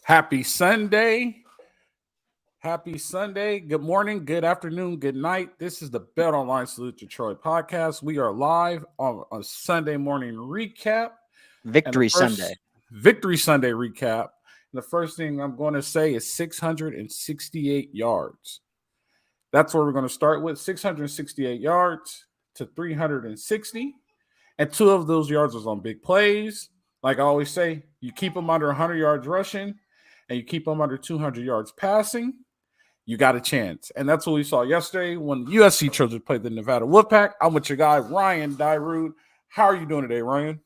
Happy Sunday. Happy Sunday. Good morning, good afternoon, good night. This is the Bet Online Salute Detroit podcast. We are live on a Sunday morning recap and the Victory first Sunday. Victory Sunday recap. And the first thing I'm going to say is 668 yards. That's where we're going to start with 668 yards to 360. And two of those yards was on big plays. Like I always say, you keep them under 100 yards rushing and you keep them under 200 yards passing, you got a chance. And that's what we saw yesterday when USC Trojans played the Nevada Wolfpack. I'm with your guy, Ryan Dyrud. How are you doing today, Ryan?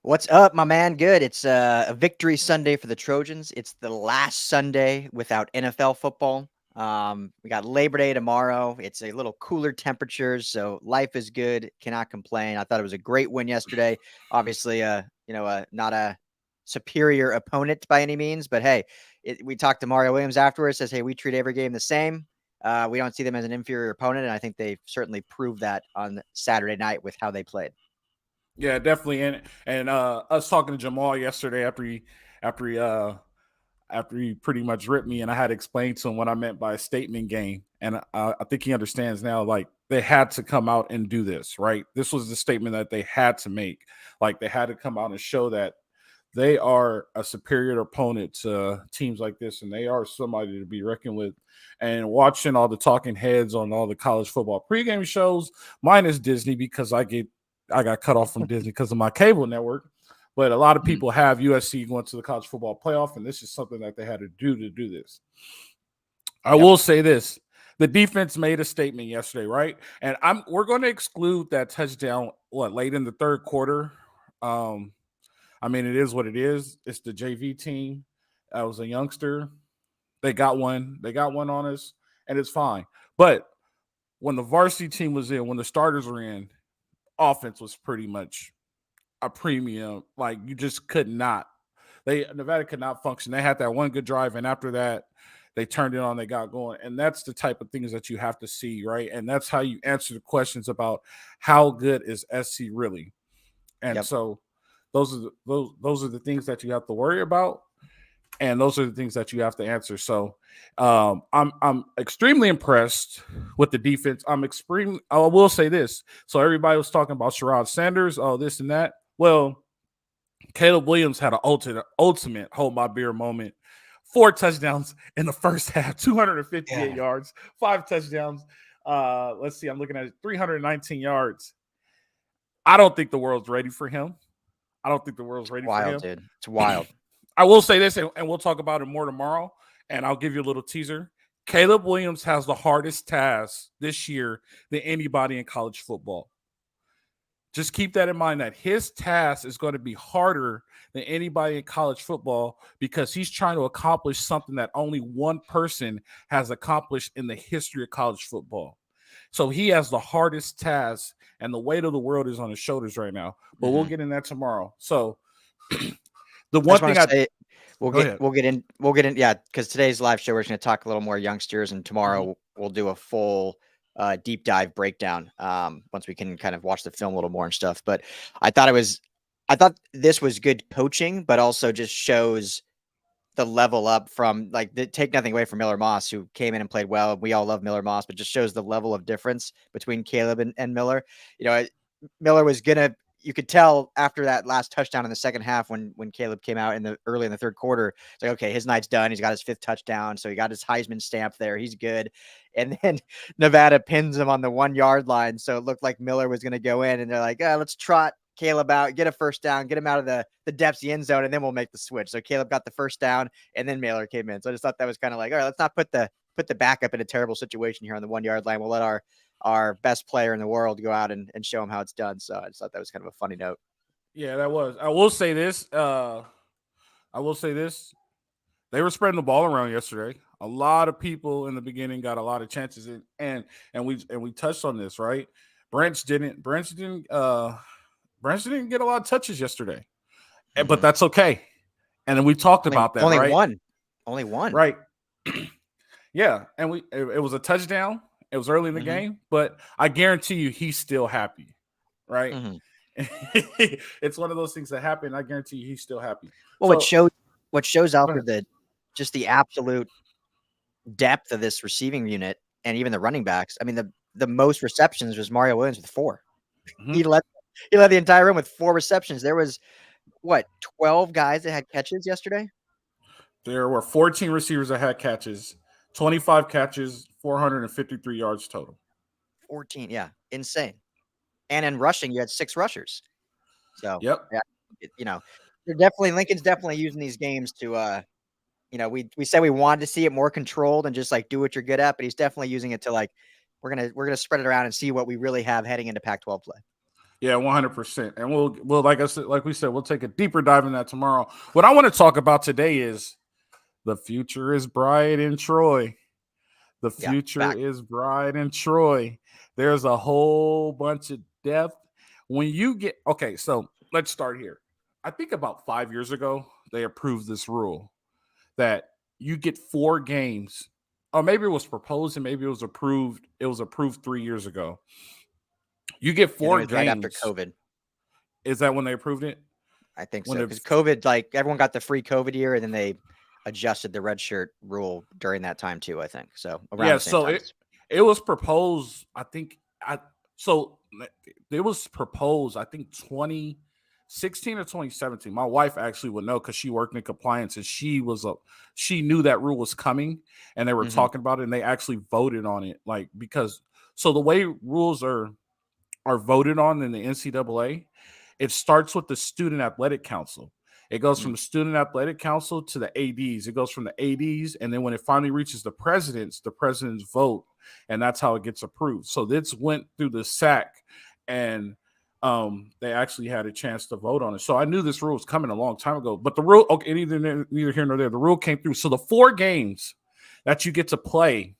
What's up, my man? Good. It's a victory Sunday for the Trojans. It's the last Sunday without NFL football. We got Labor Day tomorrow. It's a little cooler temperatures, so life is good. Cannot complain. I thought it was a great win yesterday. Obviously, not a superior opponent by any means, but hey, we talked to Mario Williams afterwards. Says, hey, we treat every game the same. We don't see them as an inferior opponent, and I think they certainly proved that on Saturday night with how they played. Yeah, definitely. And us talking to Jamal yesterday after he pretty much ripped me, and I had to explain to him what I meant by a statement game. And I think he understands now, like, they had to come out and do this, right? This was the statement that they had to make. Like, they had to come out and show that they are a superior opponent to teams like this, and they are somebody to be reckoned with. And watching all the talking heads on all the college football pregame shows, minus Disney, because I got cut off from Disney because of my cable network. But a lot of people have USC going to the college football playoff, and this is something that they had to do this. I will say this. The defense made a statement yesterday, right? And we're going to exclude that touchdown, late in the third quarter. I mean, it is what it is. It's the JV team. I was a youngster. They got one. They got one on us, and it's fine. But when the varsity team was in, when the starters were in, offense was pretty much a premium. Like, you just could not. Nevada could not function. They had that one good drive, and after that, they turned it on. They got going, and that's the type of things that you have to see, right? And that's how you answer the questions about how good is SC really. And so those are the things that you have to worry about, and those are the things that you have to answer. So I'm extremely impressed with the defense. I will say this. So everybody was talking about Sherrod Sanders, this and that. Well, Caleb Williams had an ultimate hold my beer moment. 4 touchdowns in the first half, 258 yards, 5 touchdowns. Let's see, I'm looking at it, 319 yards. I don't think the world's ready for him. I don't think the world's ready for him. Wild, dude. It's wild. I will say this, and we'll talk about it more tomorrow, and I'll give you a little teaser. Caleb Williams has the hardest task this year than anybody in college football. Just keep that in mind, that his task is going to be harder than anybody in college football because he's trying to accomplish something that only one person has accomplished in the history of college football. So he has the hardest task, and the weight of the world is on his shoulders right now. But we'll get in that tomorrow. So the one thing we'll get in. Yeah, because today's live show, we're going to talk a little more youngsters, and tomorrow we'll do a full deep dive breakdown once we can kind of watch the film a little more and stuff. But I thought this was good coaching, but also just shows the level up from, like, take nothing away from Miller Moss, who came in and played well. We all love Miller Moss, but just shows the level of difference between Caleb and Miller. You know, Miller was you could tell after that last touchdown in the second half when Caleb came out early in the third quarter, it's like, okay, his night's done. He's got his 5th touchdown. So he got his Heisman stamp there. He's good. And then Nevada pins him on the 1 yard line. So it looked like Miller was going to go in, and they're like, let's trot Caleb out, get a first down, get him out of the depths of the end zone, and then we'll make the switch. So Caleb got the first down, and then Miller came in. So I just thought that was kind of like, all right, let's not put the backup in a terrible situation here on the 1 yard line. We'll let our best player in the world go out and show him how it's done. So I just thought that was kind of a funny note. Yeah, that was. I will say this. They were spreading the ball around yesterday. A lot of people in the beginning got a lot of chances, and we touched on this, right? Branch didn't get a lot of touches yesterday, but that's okay. And then we talked about that. Only one, right? Yeah, and it was a touchdown. It was early in the game, but I guarantee you he's still happy, right? It's one of those things that happen. I guarantee you he's still happy. Well, it shows what shows out Go for ahead. just the absolute depth of this receiving unit and even the running backs. I mean, the most receptions was Mario Williams with 4. Mhm. He led the entire room with 4 receptions. There was what 12 guys that had catches yesterday. There were 14 receivers that had catches, 25 catches, 453 yards total. 14, yeah, insane. And in rushing, you had 6 rushers. So Yep. yeah, they're definitely Lincoln's definitely using these games to we said we wanted to see it more controlled and just like do what you're good at, but he's definitely using it to like we're gonna spread it around and see what we really have heading into Pac-12 play. Yeah, 100%. And we'll like I said, like we said, we'll take a deeper dive in that tomorrow. What I want to talk about today is the future is bright in Troy. The Yeah, future fact. is bright in Troy. There's a whole bunch of depth. When you get okay, so let's start here. I think about 5 years ago, they approved this rule that you get 4 games, or maybe it was proposed and maybe it was approved. It was approved 3 years ago. You get I think it four was right after games. COVID. Is that when they approved it? I think When so. Because COVID, like everyone got the free COVID year, and then they adjusted the red shirt rule during that time too. I think so. Around Yeah, the same so time. it was proposed. I think it was proposed. I think 2016 or 2017. My wife actually would know because she worked in compliance and she knew that rule was coming and they were talking about it and they actually voted on it. Like because so the way rules are voted on in the NCAA, it starts with the Student Athletic Council. It goes from the Student Athletic Council to the ADs. It goes from the ADs, and then when it finally reaches the presidents vote, and that's how it gets approved. So this went through the SAC, and they actually had a chance to vote on it. So I knew this rule was coming a long time ago. But the rule, okay, neither here nor there, the rule came through. So the 4 games that you get to play,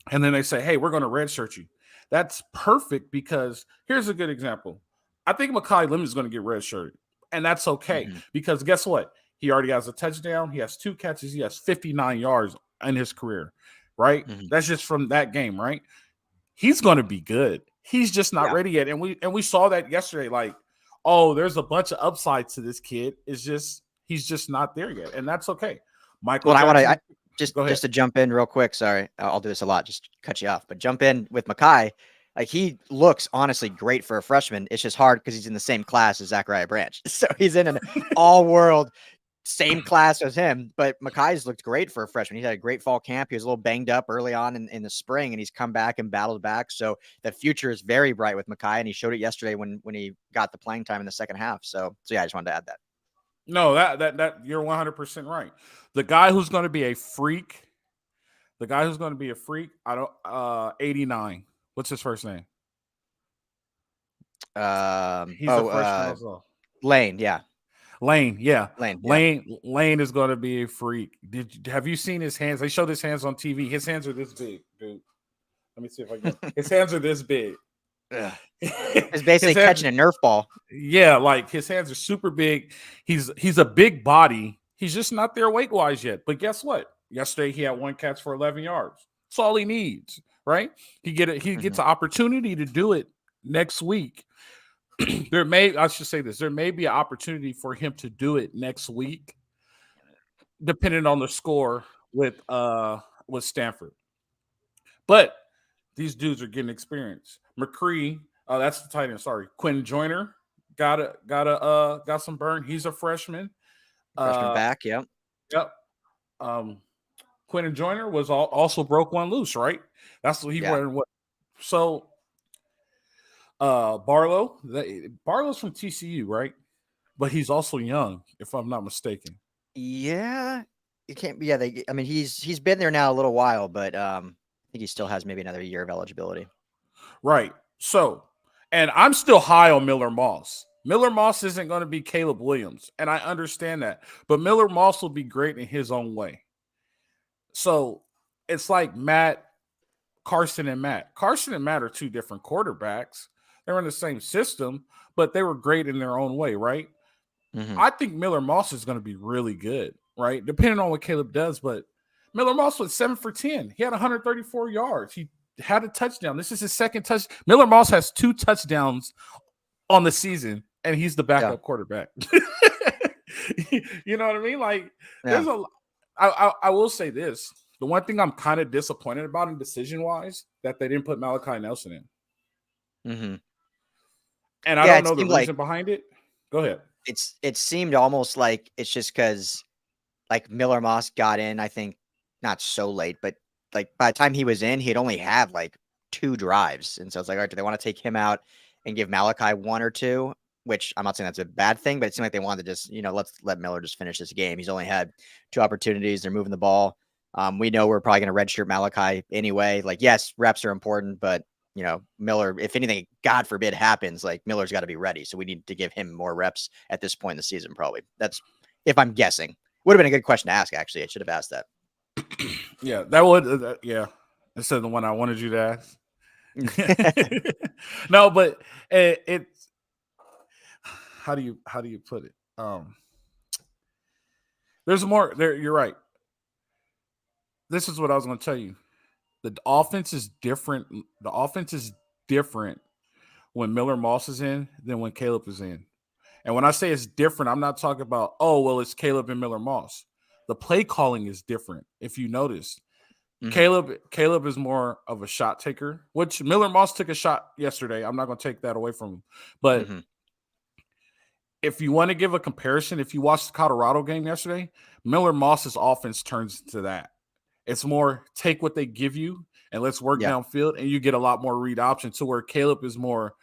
and then they say, hey, we're going to redshirt you. That's perfect because here's a good example. I think Makai Lemon is going to get redshirted, and that's okay because guess what? He already has a touchdown. He has 2 catches. He has 59 yards in his career, right? That's just from that game, right? He's going to be good. He's just not ready yet, and we saw that yesterday. Like, oh, there's a bunch of upside to this kid. It's just he's just not there yet, and that's okay. Michael, well, Jackson, I want to just to jump in real quick. Sorry, I'll do this a lot. Just cut you off, but jump in with Makai. Like he looks honestly great for a freshman. It's just hard because he's in the same class as Zachariah Branch, so he's in an all-world same class as him. But Makai's looked great for a freshman. He had a great fall camp. He was a little banged up early on in the spring, and he's come back and battled back. So the future is very bright with Makai, and he showed it yesterday when he got the playing time in the second half. So yeah, I just wanted to add that. No, that you're 100% right. The guy who's going to be a freak. I don't 89. What's his first name? He's a freshman as well. Lane, yeah. Lane, yeah. Lane, yeah. Lane is going to be a freak. Have you seen his hands? They showed his hands on TV. His hands are this big, dude. Let me see if I can. His hands are this big. It's basically catching a Nerf ball. Yeah, like his hands are super big. He's a big body. He's just not there weight-wise yet. But guess what? Yesterday he had 1 catch for 11 yards. That's all he needs, right? He gets an opportunity to do it next week. There may be an opportunity for him to do it next week, depending on the score with Stanford. But these dudes are getting experience. McCree, that's the tight end. Sorry, Quinn Joyner got some burn. He's a freshman. Freshman back, yep. Yep. Quinn Joyner was also broke one loose, right? That's what he wanted. What? So, Barlow's from TCU, right? But he's also young, if I'm not mistaken. Yeah, you can't. Yeah, I mean, he's been there now a little while, but I think he still has maybe another year of eligibility. Right. So, and I'm still high on Miller Moss. Miller Moss isn't going to be Caleb Williams, and I understand that. But Miller Moss will be great in his own way. So, it's like Carson and Matt. Carson and Matt are 2 different quarterbacks. They're in the same system, but they were great in their own way, right? I think Miller Moss is going to be really good, right? Depending on what Caleb does, but Miller Moss was 7 for 10. He had 134 yards. He had a touchdown. This is his second touch. Miller Moss has 2 touchdowns on the season, and he's the backup quarterback. You know what I mean? Like, Yeah. there's a. I will say this: the one thing I'm kind of disappointed about in decision wise that they didn't put Malachi Nelson in, Mm-hmm. and I Yeah, don't it know the seemed like reason behind it. Go ahead. it seemed almost like it's just because like Miller Moss got in, I think not so late, but like by the time he was in, he'd only have like 2 drives. And so it's like, all right, do they want to take him out and give Malachi 1 or 2? Which I'm not saying that's a bad thing, but it seemed like they wanted to just, let's let Miller just finish this game. He's only had 2 opportunities. They're moving the ball. We know we're probably going to redshirt Malachi anyway. Like, yes, reps are important, but Miller, if anything, God forbid happens, like Miller's got to be ready. So we need to give him more reps at this point in the season, probably. That's if I'm guessing. Would have been a good question to ask, actually. I should have asked that. Yeah, that would. Yeah, instead of the one I wanted you to ask. No, but it's how do you put it? There's more there. You're right. This is what I was going to tell you. The offense is different. The offense is different when Miller Moss is in than when Caleb is in. And when I say it's different, I'm not talking about, oh, well, it's Caleb and Miller Moss. The play calling is different. If you notice, Caleb is more of a shot taker, which Miller Moss took a shot yesterday. I'm not going to take that away from him. But if you want to give a comparison, if you watched the Colorado game yesterday, Miller Moss's offense turns into that. It's more take what they give you and let's work downfield, and you get a lot more read option to where Caleb is more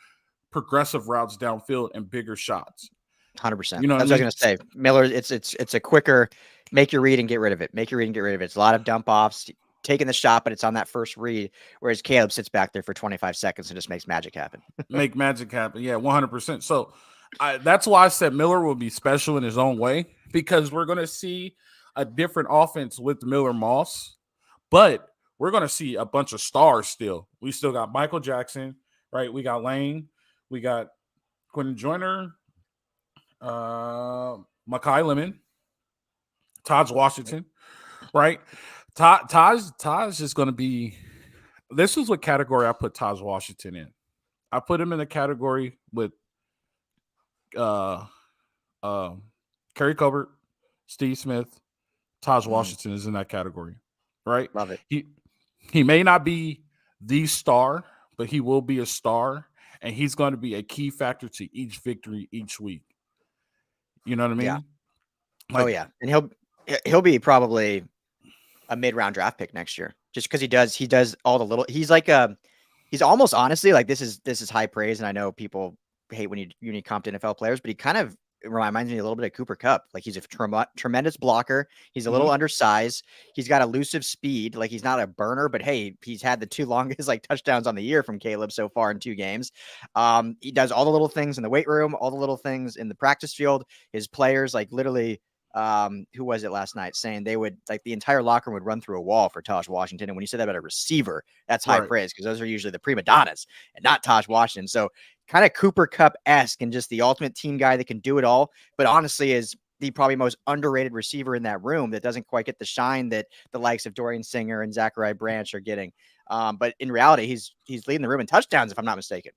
progressive routes downfield and bigger shots. 100%. You know That's what I was going to say. Miller, it's a quicker make your read and get rid of it. Make your read and get rid of it. It's a lot of dump offs, taking the shot, but it's on that first read. Whereas Caleb sits back there for 25 seconds and just makes magic happen. Make magic happen. Yeah, 100%. So that's why I said Miller will be special in his own way, because we're going to see a different offense with Miller Moss, but we're going to see a bunch of stars still. We still got Michael Jackson, right? We got Lane. We got Quentin Joyner, Makai Lemon, Taj Washington, right? Taj is going to be. This is what category I put Taj Washington in. I put him in the category with Kerry Colbert, Steve Smith, Taj Washington is in that category, right? Love it. He may not be the star, but he will be a star, and he's going to be a key factor to each victory each week. You know what I mean? Yeah. Like, yeah, and he'll be probably a mid-round draft pick next year, just because he does all the little. He's like he's almost honestly like this is high praise, and I know people hate when you need comp to NFL players, but he kind of reminds me a little bit of Cooper Kupp. Like he's a tremendous blocker. He's a little undersized. He's got elusive speed. Like he's not a burner, but hey, he's had the 2 longest like touchdowns on the year from Caleb so far in 2 games. He does all the little things in the weight room, all the little things in the practice field. His players like literally. Who was it last night saying they would like the entire locker room would run through a wall for Taj Washington? And when you said that about a receiver, that's high praise, because those are usually the prima donnas and not Taj Washington. So kind of Cooper Kupp-esque and just the ultimate team guy that can do it all, but honestly is the probably most underrated receiver in that room that doesn't quite get the shine that the likes of Dorian Singer and Zachariah Branch are getting. But in reality, he's leading the room in touchdowns, if I'm not mistaken.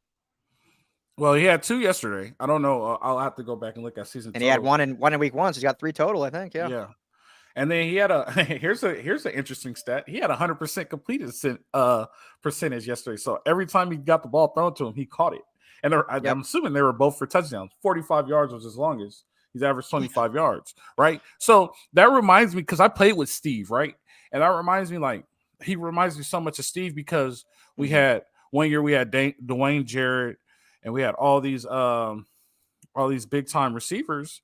Well, he had 2 yesterday. I don't know. I'll have to go back and look at season. And he had one in week 1, so he's got 3 total, I think. Yeah. Yeah. And then he had here's an interesting stat. He had 100% completed percentage yesterday. So every time he got the ball thrown to him, he caught it. And I'm assuming they were both for touchdowns. 45 yards was his longest. He's averaged 25 yards, right? So that reminds me, because I played with Steve, right? And that reminds me, like, he reminds me so much of Steve, because we had one year we had Dwayne Jarrett, and we had all these big time receivers,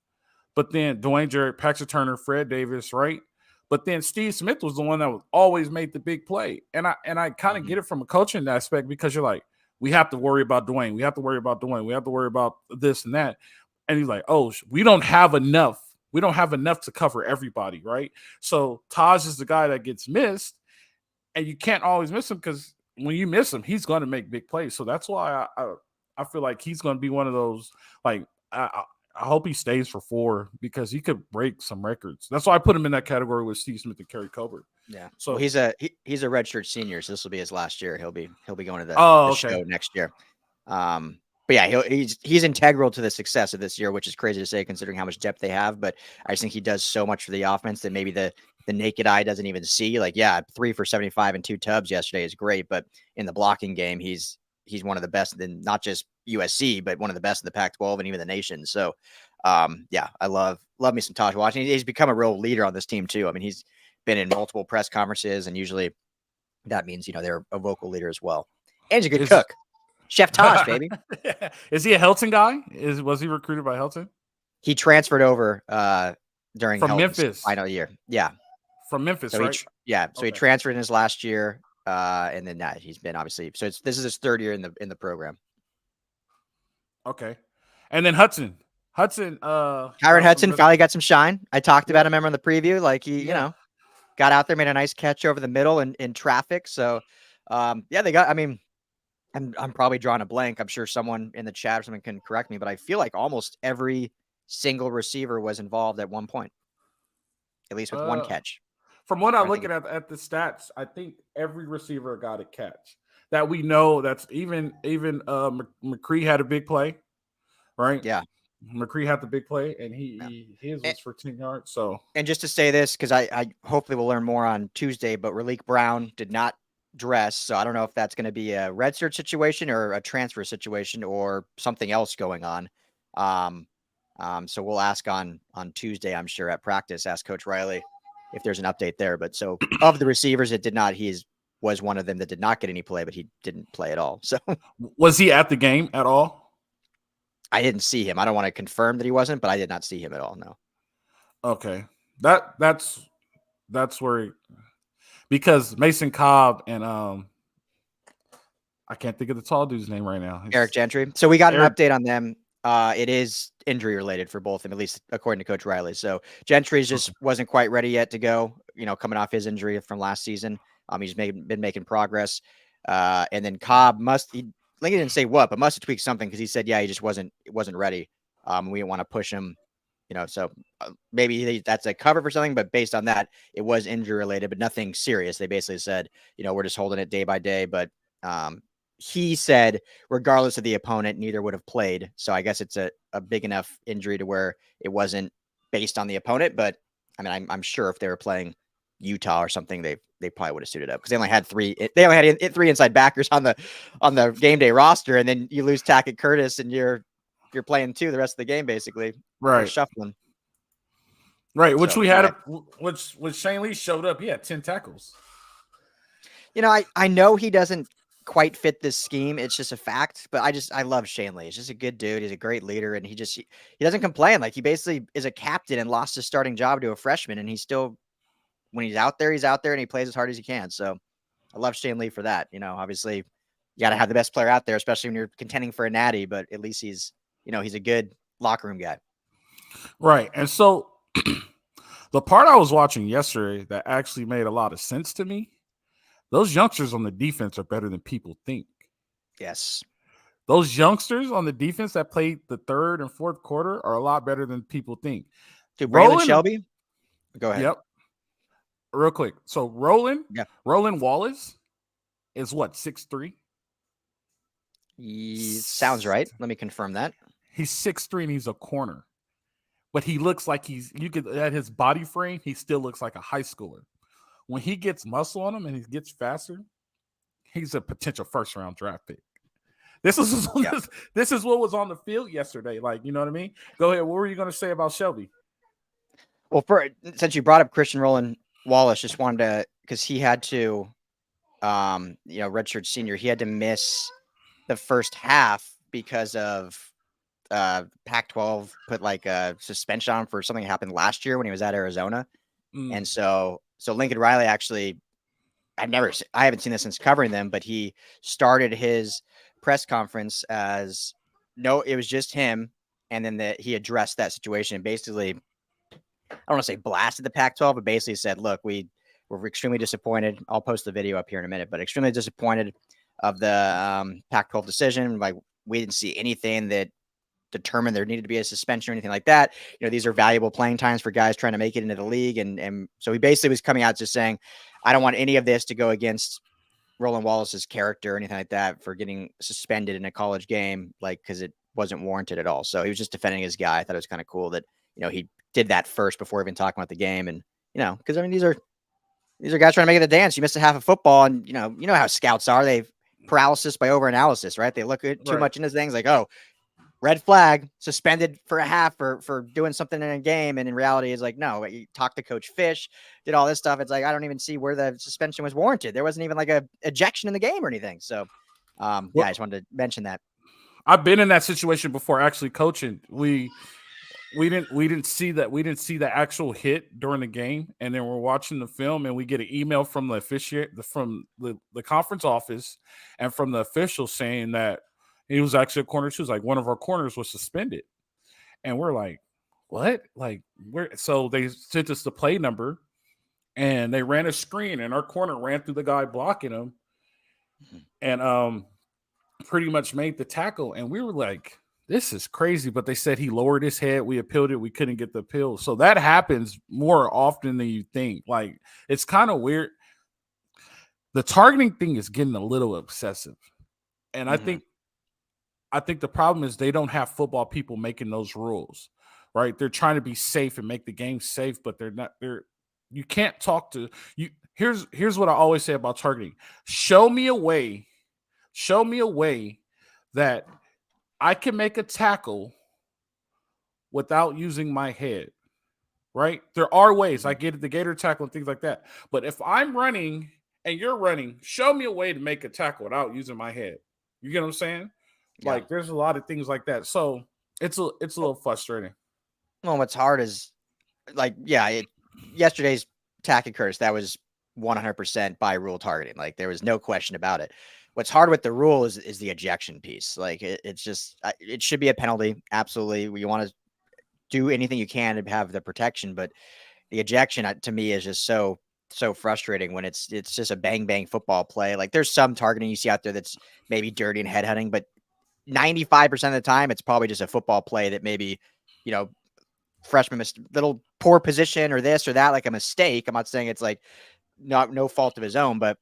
but then Dwayne Jarrett, Paxton Turner, Fred Davis, right? But then Steve Smith was the one that always made the big play, and I kind of get it from a coaching aspect, because you're like, we have to worry about Dwayne, we have to worry about Dwayne, we have to worry about this and that, and he's like, oh, we don't have enough to cover everybody, right? So Taj is the guy that gets missed, and you can't always miss him, because when you miss him, he's going to make big plays. So that's why I feel like he's going to be one of those, like, I hope he stays for 4, because he could break some records. That's why I put him in that category with Steve Smith and Kerry Colbert. Yeah. So he's a redshirt senior, so this will be his last year. He'll be going to the show next year. But yeah, he's integral to the success of this year, which is crazy to say considering how much depth they have. But I just think he does so much for the offense that maybe the naked eye doesn't even see. Like, yeah, 3 for 75 and 2 tubs yesterday is great, but in the blocking game, he's one of the best in not just USC, but one of the best in the Pac-12 and even the nation. So, yeah, I love me some Taj Washington. He's become a real leader on this team too. I mean, he's been in multiple press conferences, and usually that means they're a vocal leader as well. And he's a good cook. Chef Taj, baby. Is he a Helton guy? Was he recruited by Helton? He transferred over during from Helton's Memphis final year. Yeah, from Memphis, so right? He transferred in his last year, and then he's been obviously. So this is his third year in the program. Okay, and then Hudson, Kyron Hudson finally got some shine. I talked about him, remember, in the preview. Like he, got out there, made a nice catch over the middle in traffic. So, they got. I mean, I'm probably drawing a blank. I'm sure someone in the chat or someone can correct me, but I feel like almost every single receiver was involved at one point, at least with one catch. From what I'm looking at the stats, I think every receiver got a catch that we know. That's even McCree had a big play, right? Yeah. McCree had the big play, and his was for 10 yards. So, and just to say this, because I hopefully we'll learn more on Tuesday, but Raleek Brown did not dress, so I don't know if that's going to be a redshirt situation or a transfer situation or something else going on. So we'll ask on Tuesday, I'm sure, at practice, ask Coach Riley if there's an update there. But so of the receivers, it did not. Was one of them that did not get any play, but he didn't play at all. So was he at the game at all? I didn't see him. I don't want to confirm that he wasn't, but I did not see him at all. No. Okay, that's where. Because Mason Cobb and I can't think of the tall dude's name right now. Eric Gentry. So we got an update on them. It is injury related for both of them, at least according to Coach Riley. So Gentry just wasn't quite ready yet to go, coming off his injury from last season. He's been making progress. And then Cobb he didn't say what, but must have tweaked something because he said, he just wasn't ready. We didn't want to push him. So maybe that's a cover for something, but based on that, it was injury related, but nothing serious. They basically said, we're just holding it day by day. But he said, regardless of the opponent, neither would have played. So I guess it's a big enough injury to where it wasn't based on the opponent. But I mean, I'm sure if they were playing Utah or something, they probably would have suited up because they only had three inside backers on the game day roster, and then you lose Tackett Curtis and you're playing two the rest of the game, basically. Right. Shuffling. Right. Which which Shane Lee showed up. He had 10 tackles. I know he doesn't quite fit this scheme. It's just a fact, but I love Shane Lee. He's just a good dude. He's a great leader. And he doesn't complain. Like, he basically is a captain and lost his starting job to a freshman. And he's still, when he's out there and he plays as hard as he can. So I love Shane Lee for that. Obviously you got to have the best player out there, especially when you're contending for a natty, but at least he's a good locker room guy. Right. And so the part I was watching yesterday that actually made a lot of sense to me, those youngsters on the defense are better than people think. Yes. Those youngsters on the defense that played the third and fourth quarter are a lot better than people think. Dude, Braylon Shelby? Go ahead. Yep. Real quick. So Roland Wallace is what, 6'3"? Sounds right. Let me confirm that. He's 6'3" and he's a corner. But he looks like at his body frame, he still looks like a high schooler. When he gets muscle on him and he gets faster, he's a potential first-round draft pick. This is what was on the field yesterday. Like, you know what I mean? Go ahead. What were you going to say about Shelby? Well, since you brought up Christian Roland Wallace, just wanted to, because he had to, redshirt senior, he had to miss the first half because of Pac-12 put like a suspension on for something that happened last year when he was at Arizona. And so Lincoln Riley actually, I haven't seen this since covering them, but he started his press conference as it was just him. And then he addressed that situation and basically, I don't want to say blasted the Pac-12, but basically said, look, we're extremely disappointed. I'll post the video up here in a minute, but extremely disappointed of the Pac-12 decision. Like, we didn't see anything that determined there needed to be a suspension or anything like that. These are valuable playing times for guys trying to make it into the league. And so he basically was coming out just saying, I don't want any of this to go against Roland Wallace's character or anything like that for getting suspended in a college game, like, because it wasn't warranted at all. So he was just defending his guy. I thought it was kind of cool that, he did that first before even talking about the game. And, because I mean, these are guys trying to make it a dance. You missed a half of football, and you know how scouts are. They've paralysis by overanalysis, right? They look at too much into things, like, oh, red flag, suspended for a half for doing something in a game. And in reality, it's like, no, you talked to Coach Fish, did all this stuff. It's like, I don't even see where the suspension was warranted. There wasn't even like a ejection in the game or anything. So, I just wanted to mention that. I've been in that situation before, actually coaching. We didn't see the actual hit during the game, and then we're watching the film, and we get an email from the officiate, from the conference office, and from the official saying that he was actually a corner too. Like, one of our corners was suspended, and we're like, what? Like, so they sent us the play number, and they ran a screen, and our corner ran through the guy blocking him, and pretty much made the tackle, and we were like, this is crazy. But they said he lowered his head. We appealed it. We couldn't get the appeal. So that happens more often than you think. Like, it's kind of weird. The targeting thing is getting a little obsessive. And I think the problem is they don't have football people making those rules, right? They're trying to be safe and make the game safe, but you can't talk to you. Here's what I always say about targeting. Show me a way that I can make a tackle without using my head, right? There are ways. I get it, the gator tackle and things like that. But if I'm running and you're running, show me a way to make a tackle without using my head. You get what I'm saying? Yeah. Like, there's a lot of things like that. So it's a little frustrating. Well, what's hard is, like, yesterday's Tackett Curtis, that was 100% by rule targeting. Like, there was no question about it. What's hard with the rule is the ejection piece. Like, it's just, it should be a penalty. Absolutely. You want to do anything you can to have the protection, but the ejection, to me, is just so frustrating when it's just a bang football play. Like, there's some targeting you see out there that's maybe dirty and headhunting, but 95% of the time it's probably just a football play that maybe, freshman little poor position or this or that, like a mistake. I'm not saying it's like no fault of his own, but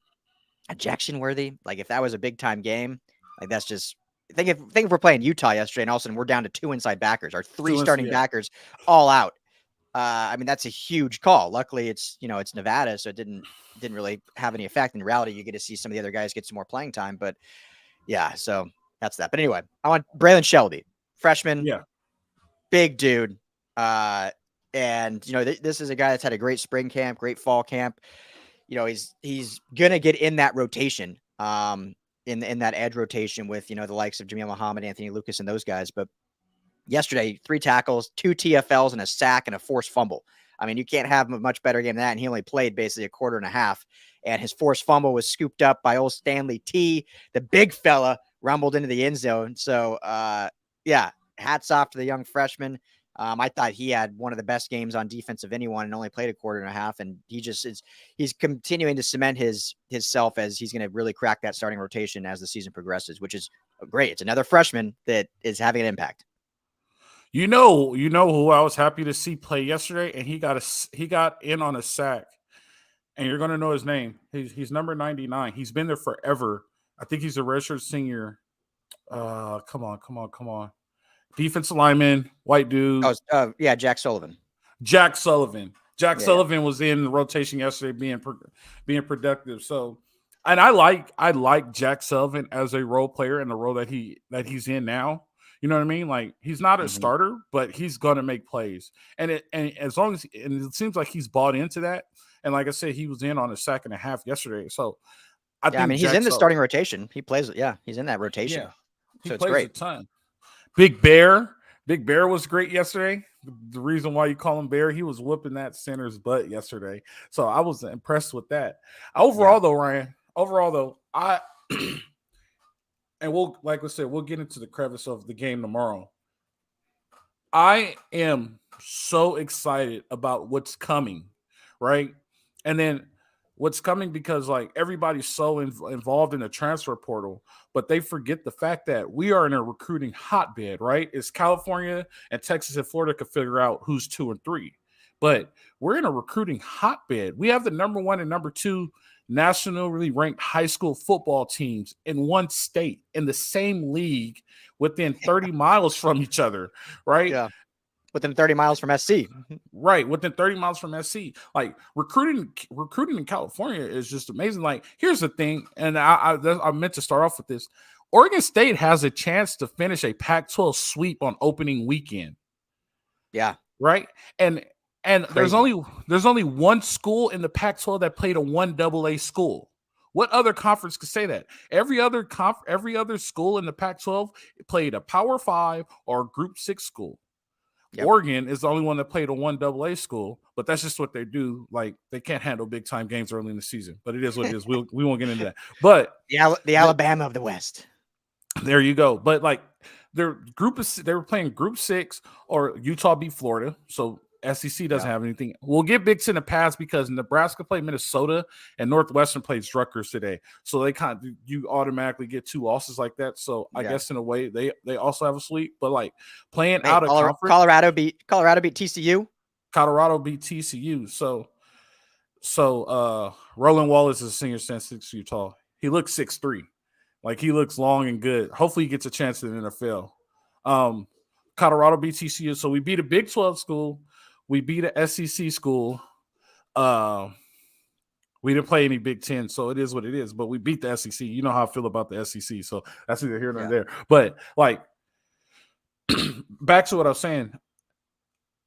ejection worthy. Like, if that was a big time game, like, that's just, think if we're playing Utah yesterday and all of a sudden we're down to 2 inside backers, our 3 starting backers all out. I mean, that's a huge call. Luckily it's Nevada, so it didn't really have any effect. In reality, you get to see some of the other guys get some more playing time, but yeah, so that's that. But anyway, I want Braylon Shelby, freshman, big dude. And this is a guy that's had a great spring camp, great fall camp. He's gonna get in that rotation, in that edge rotation with the likes of Jameel Muhammad, Anthony Lucas, and those guys. But yesterday, 3 tackles, 2 TFLs, and a sack and a forced fumble. I mean, you can't have a much better game than that. And he only played basically a quarter and a half. And his forced fumble was scooped up by old Stanley T. The big fella rumbled into the end zone. So, hats off to the young freshman. I thought he had one of the best games on defense of anyone and only played a quarter and a half. And he's continuing to cement his self as he's going to really crack that starting rotation as the season progresses, which is great. It's another freshman that is having an impact. You know who I was happy to see play yesterday, and he got in on a sack, and you're going to know his name. He's number 99. He's been there forever. I think he's a redshirt senior. Come on. Defensive lineman, white dude. Jack Sullivan. Jack Sullivan was in the rotation yesterday, being productive. So, and I like Jack Sullivan as a role player in the role that he's in now. You know what I mean? Like, he's not a starter, but he's gonna make plays. And as long as it seems like he's bought into that. And like I said, he was in on a sack and a half yesterday. So I think he's in the starting rotation. He plays. Yeah, he's in that rotation. Yeah, so it's great. A ton. Big Bear was great yesterday. The reason why you call him Bear, he was whooping that center's butt yesterday. So I was impressed with that. Overall, though, Ryan. And like I said, we'll get into the crevice of the game tomorrow. I am so excited about what's coming, right? And then what's coming, because like everybody's so involved in the transfer portal, but they forget the fact that we are in a recruiting hotbed, right? It's California and Texas and Florida could figure out who's 2 and 3, but we're in a recruiting hotbed. We have the number 1 and number 2 nationally ranked high school football teams in one state in the same league within 30 miles from each other, right? Yeah. Within 30 miles from SC. Right, within 30 miles from SC. Like recruiting in California is just amazing. Like, here's the thing, and I meant to start off with this. Oregon State has a chance to finish a Pac-12 sweep on opening weekend. Yeah. Right? And there's only one school in the Pac-12 that played a 1AA school. What other conference could say that? Every other school in the Pac-12 played a Power 5 or Group 6 school. Yep. Oregon is the only one that played a 1AA school, but that's just what they do. Like, they can't handle big time games early in the season, but it is what it is. We won't get into that. But the Alabama of the West. There you go. But like, they were playing Group 6 or Utah beat Florida, so SEC doesn't have anything. We'll give Big Ten a pass because Nebraska played Minnesota and Northwestern played Rutgers today. So you automatically get 2 losses like that. So I guess in a way they also have a sweep. But like, playing out of conference, Colorado beat TCU. Colorado beat TCU. So Roland Wallace is a senior, 6 feet tall. He looks 6'3". Like, he looks long and good. Hopefully he gets a chance in the NFL. Colorado beat TCU. So we beat a Big 12 school. We beat a SEC school. We didn't play any Big 10, so it is what it is. But we beat the SEC. You know how I feel about the SEC, so that's neither here nor there. But, like, back to what I was saying.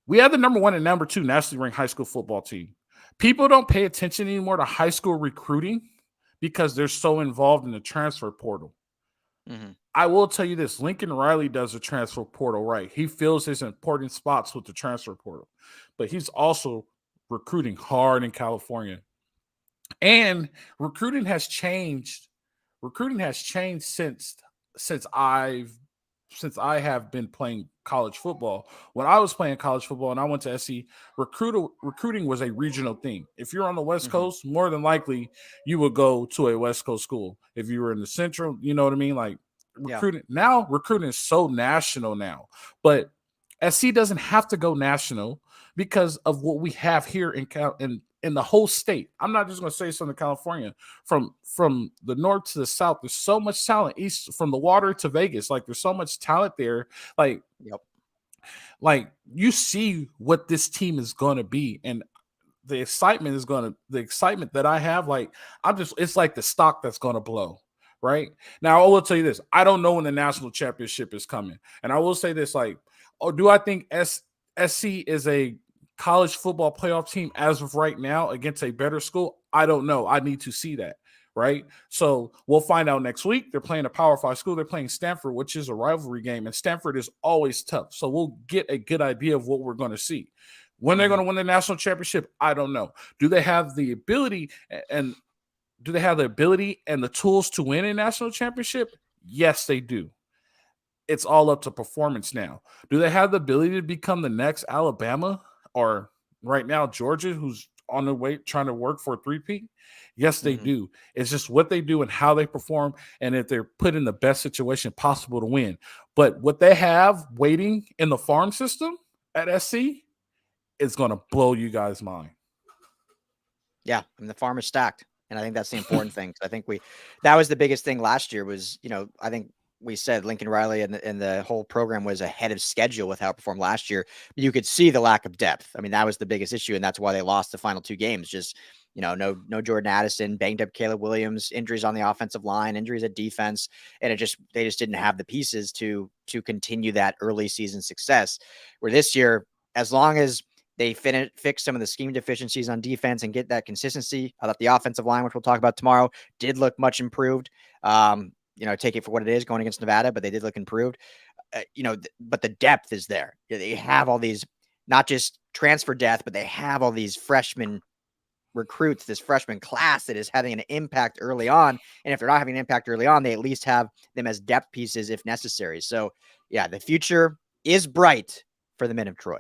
We had the number 1 and number 2 nationally ranked high school football team. People don't pay attention anymore to high school recruiting because they're so involved in the transfer portal. Mm-hmm. I will tell you this, Lincoln Riley does the transfer portal right. He fills his important spots with the transfer portal, but he's also recruiting hard in California. And recruiting has changed. Recruiting has changed since I have been playing college football. When I was playing college football and I went to SC, recruiting was a regional thing. If you're on the West Coast, more than likely you would go to a West Coast school. If you were in the Central, you know what I mean? Like, recruiting is so national now. But SC doesn't have to go national because of what we have here in the whole state. I'm not just going to say Southern California. From the north to the south, there's so much talent. East, from the water to Vegas, like, there's so much talent there. Like, like, you see what this team is going to be, and the excitement that I have, like, it's like the stock that's going to blow. Right now, I will tell you this: I don't know when the national championship is coming, and I will say this: like, do I think SC is a college football playoff team as of right now against a better school? I don't know. I need to see that. Right. So we'll find out next week. They're playing a Power 5 school. They're playing Stanford, which is a rivalry game, and Stanford is always tough. So we'll get a good idea of what we're going to see. When they're going to win the national championship, I don't know. Do they have the ability and the tools to win a national championship? Yes, they do. It's all up to performance now. Do they have the ability to become the next Alabama or right now Georgia, who's on the way trying to work for a three-peat? Yes, they do. It's just what they do and how they perform, and if they're put in the best situation possible to win. But what they have waiting in the farm system at SC is going to blow you guys' mind. Yeah, I mean, the farm is stacked. And I think that's the important thing. I think that was the biggest thing last year was, I think we said Lincoln Riley and the whole program was ahead of schedule with how it performed last year. But you could see the lack of depth. I mean, that was the biggest issue. And that's why they lost the final 2 games. Just, no Jordan Addison, banged up Caleb Williams, injuries on the offensive line, injuries at defense. And they just didn't have the pieces to continue that early season success. Where this year, as long as they fix some of the scheme deficiencies on defense and get that consistency. I thought the offensive line, which we'll talk about tomorrow, did look much improved. Take it for what it is going against Nevada, but they did look improved. But the depth is there. They have all these, not just transfer depth, but they have all these freshman recruits, this freshman class that is having an impact early on. And if they're not having an impact early on, they at least have them as depth pieces if necessary. So, yeah, the future is bright for the men of Troy.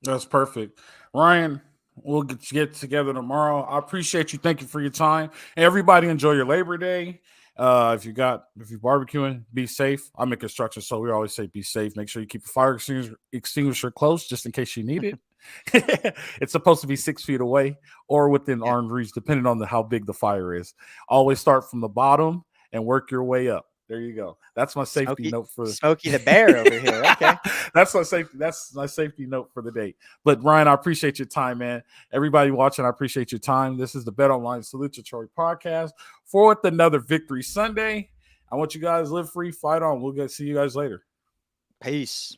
That's perfect. Ryan, we'll get together tomorrow. I appreciate you. Thank you for your time. Everybody enjoy your Labor Day. If you're barbecuing, be safe. I'm in construction, so we always say be safe. Make sure you keep your fire extinguisher close just in case you need it. It's supposed to be 6 feet away or within arm's reach, depending on how big the fire is. Always start from the bottom and work your way up. There you go. That's my safety note for Smokey the Bear over here. Okay. That's my safety note for the day. But Ryan, I appreciate your time, man. Everybody watching, I appreciate your time. This is the Bet Online Salute to Troy podcast for with another Victory Sunday. I want you guys to live free, fight on. We'll see you guys later. Peace.